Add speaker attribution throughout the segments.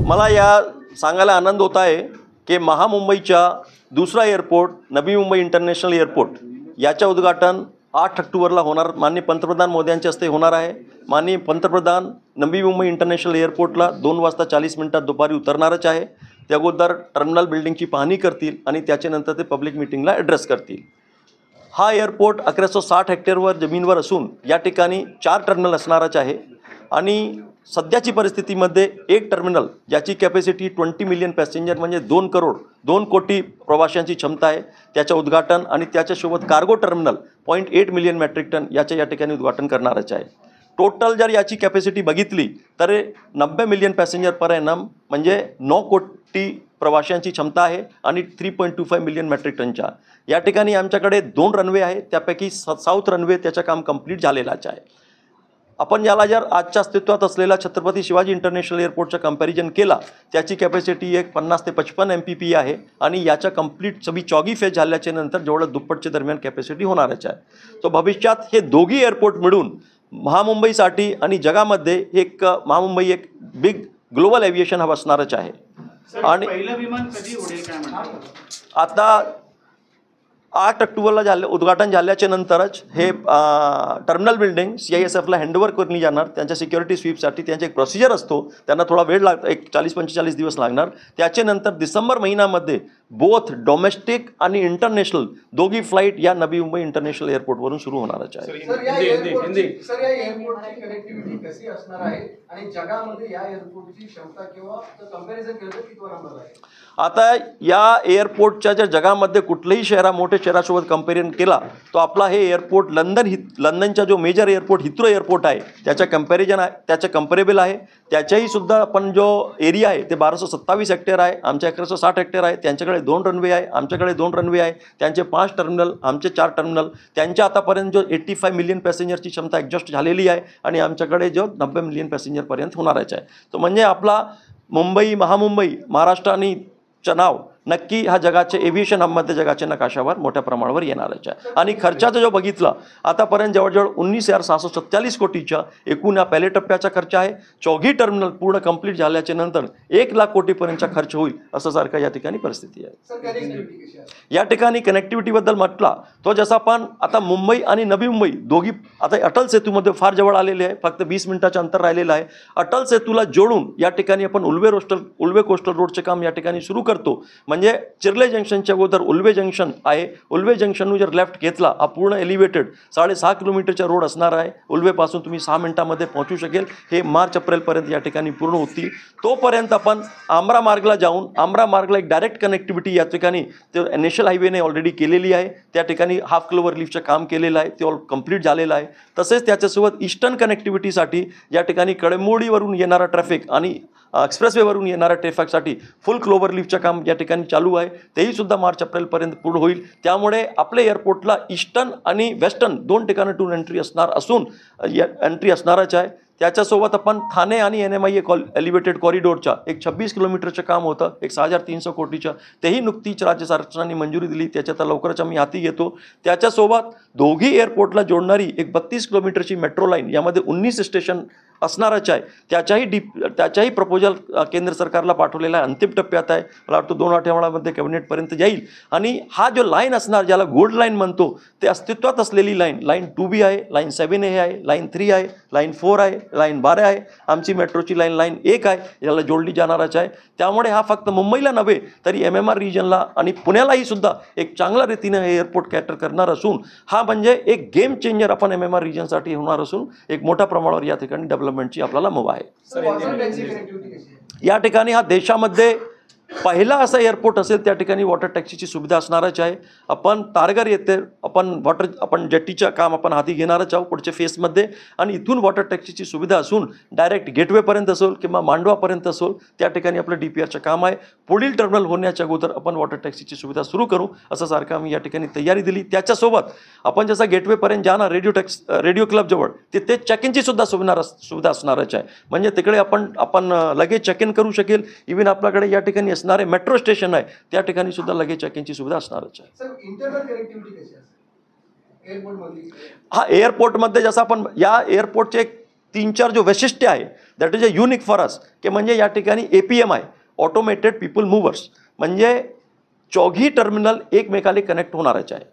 Speaker 1: मला या सांगायला आनंद होत आहे की महामुंबईच्या दुसरा airport Navi Mumbai international airport याच्या उद्घाटन 8 ऑक्टोबरला होणार, माननीय पंतप्रधान मोदयांच्या हस्ते होणार आहे। माननीय पंतप्रधान नवी मुंबई इंटरनॅशनल एअरपोर्टला 2:40 दुपारी उतरणारच आहे। त्या अगोदर टर्मिनल बिल्डिंगची पाहणी करतील आणि त्याच्यानंतर ते पब्लिक मीटिंगला ॲड्रेस करतील। हा एअरपोर्ट 1160 हेक्टरवर जमीनवर असून या ठिकाणी 4 टर्मिनल असणारच आहे आणि सध्याची परिस्थितीमध्ये एक टर्मिनल ज्याची कॅपॅसिटी 20 मिलियन पॅसेंजर म्हणजे 2 कोटी प्रवाशांची क्षमता आहे त्याचं उद्घाटन आणि त्याच्यासोबत cargo terminal 0.8 million metric ton याचं या ठिकाणी उद्घाटन करणारच आहे। टोटल जर याची कॅपॅसिटी बघितली तर 90 मिलियन पॅसेंजर पर एनम म्हणजे 9 कोटी प्रवाशांची क्षमता आहे आणि 3.25 मिलियन मेट्रिक टनच्या या ठिकाणी आमच्याकडे 2 रनवे आहे, त्यापैकी साऊथ रनवे त्याचं काम कंप्लीट झालेलाच आहे। आपण याला जर आजच्या अस्तित्वात असलेला छत्रपती शिवाजी इंटरनॅशनल एअरपोर्टचा कंपॅरिजन केला त्याची कॅपॅसिटी 50 ते 55 MPP आहे आणि याच्या कंप्लीट सभी 24 फेज झाल्याच्या नंतर जेवढं दुप्पटच्या दरम्यान कॅपॅसिटी होणारच आहे। तो भविष्यात हे दोघी एअरपोर्ट मिळून महामुंबईसाठी आणि जगामध्ये एक महामुंबई एक बिग ग्लोबल एव्हिएशन हब असणारच आहे। आणि
Speaker 2: पहिलं विमान कधी उडेल काय म्हणतात?
Speaker 1: आता 8 ऑक्टोबरला उद्घाटन झाल्याच्या नंतरच हे टर्मिनल बिल्डिंग CISFला हँडओव्हर करली जाणार। त्यांच्या सिक्युरिटी स्वीपसाठी त्यांचा एक प्रोसिजर असतो, त्यांना थोडा वेळ एक 40-45 दिवस लागणार। त्याच्यानंतर डिसेंबर महिन्यामध्ये बोथ डोमेस्टिक आणि इंटरनॅशनल दोघी फ्लाईट या नवी मुंबई इंटरनॅशनल एअरपोर्टवरून सुरू होणारच आहे।
Speaker 3: सर या एअरपोर्टची कनेक्टिव्हिटी कशी असणार आहे आणि जगामध्ये या एअरपोर्टची क्षमता किंवा कंपॅरिझन केलं तर किती नंबर आहे?
Speaker 1: आता या एअरपोर्टच्या जर जगामध्ये कुठल्याही मोठ्या शहरासोबत कंपेरिजन केला तो आपला हे एअरपोर्ट लंडनचा जो मेजर एअरपोर्ट हिथ्रो एअरपोर्ट आहे त्याच्या कंपॅरिजन आहे, त्याच्या कंपेरेबल आहे। त्याच्याही सुद्धा आपण जो एरिया आहे ते 1227 हेक्टर आहे, आमच्या 1160 हेक्टर आहे। त्यांच्याकडे 2 रनवे आहे, आमच्याकडे 2 रनवे आहे। त्यांचे 5 टर्मिनल, आमचे 4 टर्मिनल। त्यांच्या आतापर्यंत जो 85 मिलियन पॅसेंजरची क्षमता ॲडजस्ट झालेली आहे आणि आमच्याकडे जो 90 मिलियन पॅसेंजरपर्यंत होणारच आहे। तो म्हणजे आपला मुंबई महामुंबई महाराष्ट्र आणि नाव नक्की हा जगाच्या एव्हिएशन हबमध्ये जगाच्या नकाशावर मोठ्या प्रमाणावर येणारच आहे। आणि खर्चाचा जो बघितला आतापर्यंत जवळजवळ 19,647 कोटीच्या एकूण या पहिल्या टप्प्याचा खर्च आहे। 4 टर्मिनल पूर्ण कंप्लीट झाल्याच्या नंतर 1 लाख कोटीपर्यंतचा खर्च होईल असं सारखं या ठिकाणी परिस्थिती आहे। या ठिकाणी कनेक्टिव्हिटीबद्दल म्हटला तो जसं आपण आता मुंबई आणि नवी मुंबई दोघी आता अटल सेतूमध्ये फार जवळ आलेले आहे, फक्त 20 मिनिटाचं अंतर राहिलेलं आहे। अटल सेतूला जोडून या ठिकाणी आपण उल्वे कोस्टल रोडचे काम या ठिकाणी सुरू करतो। म्हणजे चिर्ले जंक्शनच्या अगोदर उल्वे जंक्शन आहे, उल्वे जंक्शनहून जर लेफ्ट घेतला हा पूर्ण एलिव्हेटेड 6.5 किलोमीटरचा रोड असणार आहे। उल्वेपासून तुम्ही 6 मिनिटांमध्ये पोहोचू शकेल। हे मार्च-एप्रिलपर्यंत या ठिकाणी पूर्ण होतील। तोपर्यंत आपण आंब्रा मार्गला जाऊन आंब्रा मार्गला एक डायरेक्ट कनेक्टिव्हिटी या ठिकाणी ते नॅशनल हायवेने ऑलरेडी केलेली आहे। त्या ठिकाणी हाफ किलोमीटर लिफ्टचं काम केलेलं आहे, ते ऑल कंप्लीट झालेलं आहे। तसेच त्याच्यासोबत ईस्टर्न कनेक्टिव्हिटीसाठी या ठिकाणी कळंबोडीवरून येणारा ट्रॅफिक आणि एक्सप्रेसवेवरून येणाऱ्या ट्रॅफिकसाठी फुल क्लोवर लिफ्टचं काम या ठिकाणी चालू आहे, तेही सुद्धा मार्च-एप्रिलपर्यंत पूर्ण होईल। त्यामुळे आपल्या एअरपोर्टला ईस्टर्न आणि वेस्टर्न 2 ठिकाणातून एंट्री असणार असून एंट्री असणारच आहे। त्याच्यासोबत आपण ठाणे आणि NMIA एलिव्हेटेड कॉरिडोरच्या एक 26 किलोमीटरचं काम होतं, एक 6,300 कोटीचं, तेही नुकतीच राज्य सरकारने मंजुरी दिली, त्याच्यात लवकरच आम्ही हाती घेतो। त्याच्यासोबत दोघी एअरपोर्टला जोडणारी एक 32 किलोमीटरची मेट्रो लाईन यामध्ये 19 स्टेशन असणारच आहे, त्याच्याही प्रपोजल केंद्र सरकारला पाठवलेला आहे, अंतिम टप्प्यात आहे। मला वाटतं 2 आठवड्यामध्ये कॅबिनेटपर्यंत जाईल। आणि हा जो लाईन असणार ज्याला गोल्ड लाईन म्हणतो ते अस्तित्वात असलेली लाईन 2B आहे, लाईन 7A आहे, लाईन 3 आहे, लाईन 4 आहे, लाईन 12 आहे। आमची मेट्रोची लाईन 1 आहे, याला जोडली जाणारच आहे। त्यामुळे हा फक्त मुंबईला नव्हे तरी MMR रिजनला आणि पुण्यालाही सुद्धा एक चांगल्या रीतीने हे एअरपोर्ट कॅटर करणार असून हा म्हणजे एक गेम चेंजर आपण MMR रिजनसाठी होणार असून एक मोठ्या प्रमाणावर या ठिकाणी डेव्हलपमेंटची आपल्याला मुभा आहे। या ठिकाणी हा देशामध्ये पहिला असा एअरपोर्ट असेल त्या ठिकाणी वॉटर टॅक्सीची सुविधा असणारच आहे। आपण तारघर येथे आपण जेट्टीचं काम आपण हाती घेणारच आहोत पुढच्या फेसमध्ये आणि इथून वॉटर टॅक्सीची सुविधा असून डायरेक्ट गेटवेपर्यंत असेल किंवा मांडवापर्यंत असेल त्या ठिकाणी आपलं DPRचं काम आहे। पुढील टर्मिनल होण्याच्या अगोदर आपण वॉटर टॅक्सीची सुविधा सुरू करू असं सारखं आम्ही या ठिकाणी तयारी दिली। त्याच्यासोबत आपण जसं गेटवेपर्यंत जाणार रेडिओ क्लबजवळ तिथे चेक इनची सुद्धा सुविधा असणारच आहे। म्हणजे तिकडे आपण लगेच चेक इन करू शकेल। इव्हन आपल्याकडे या ठिकाणी असणारे मेट्रो स्टेशन आहे त्या ठिकाणी सुद्धा लगेच चेक इनची सुविधा असणारच आहे।
Speaker 3: सर इंटरनल कनेक्टिव्हिटी कशी असते एअरपोर्टमध्ये?
Speaker 1: हा एअरपोर्टमध्ये जसं आपण या एअरपोर्टचे 3-4 जो वैशिष्ट्य आहे that is a unique for us, की म्हणजे या ठिकाणी APM आहे, ऑटोमेटेड पीपल मूव्हर्स, म्हणजे 4ही टर्मिनल एकमेकाला कनेक्ट होणारच आहे.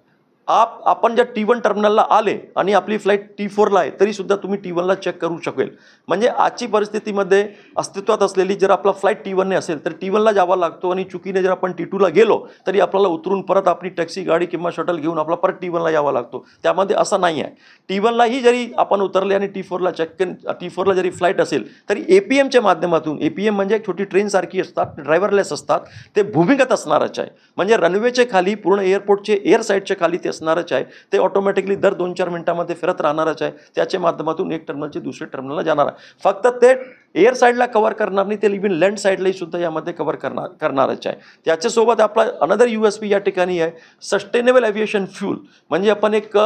Speaker 1: आपण ज्या T1 टर्मिनलला आले आणि आपली फ्लाईट T4ला आहे तरी सुद्धा तुम्ही T1ला चेक करू शकेल. म्हणजे आजची परिस्थितीमध्ये अस्तित्वात असलेली जर आपला फ्लाईट T1ने असेल तर T1ला जावा लागतो आणि चुकीने जर आपण T2ला गेलो तरी आपल्याला उतरून परत आपली टॅक्सी गाडी किंवा शटल घेऊन आपला परत T1ला यावं लागतो. त्यामध्ये असं नाही आहे. T1लाही जरी आपण उतरले आणि T4ला जरी फ्लाईट असेल तरी APMच्या माध्यमातून, APM म्हणजे एक छोटी ट्रेनसारखी असतात, ड्रायव्हरलेस असतात, ते भूमिगत असणारच आहे. म्हणजे रनवेचे खाली पूर्ण एअरपोर्टचे एअर साईडच्या खाली ते असणारच आहे. ते ऑटोमॅटिकली दर 2-4 मिनिटांमध्ये फिरत राहणारच आहे. त्याच्या माध्यमातून एक टर्मिनलचे दुसऱ्या टर्मिनलला जाणार आहे. फक्त ते एअर साईडला कव्हर करणार नाही, ते इव्हन लँड साईडलाही सुद्धा यामध्ये कव्हर करणारच आहे. त्याच्यासोबत आपला अनदर USP या ठिकाणी आहे सस्टेनेबल एव्हिएशन फ्यूल. म्हणजे आपण एक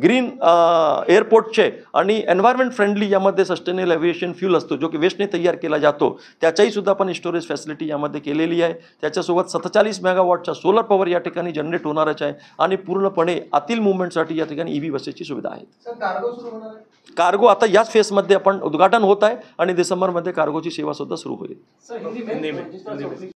Speaker 1: ग्रीन एअरपोर्टचे आणि एन्व्हायरमेंट फ्रेंडली यामध्ये सस्टेनेबल एव्हिएशन फ्यूल असतो जो की वेस्टने तयार केला जातो. त्याच्याही सुद्धा आपण स्टोरेज फॅसिलिटी यामध्ये केलेली आहे. त्याच्यासोबत 47 मेगावॉटचा सोलर पॉवर या ठिकाणी जनरेट होणारच आहे आणि पूर्णपणे आतील मुवमेंटसाठी या ठिकाणी EV बसेसची सुविधा आहे.
Speaker 3: सर कार्गो सुरू होणार आहे?
Speaker 1: कार्गो आता याच फेसमध्ये आपण उद्घाटन होत आहे आणि डिसेंबरमध्ये कार्गोची सेवा सुद्धा सुरू होईल.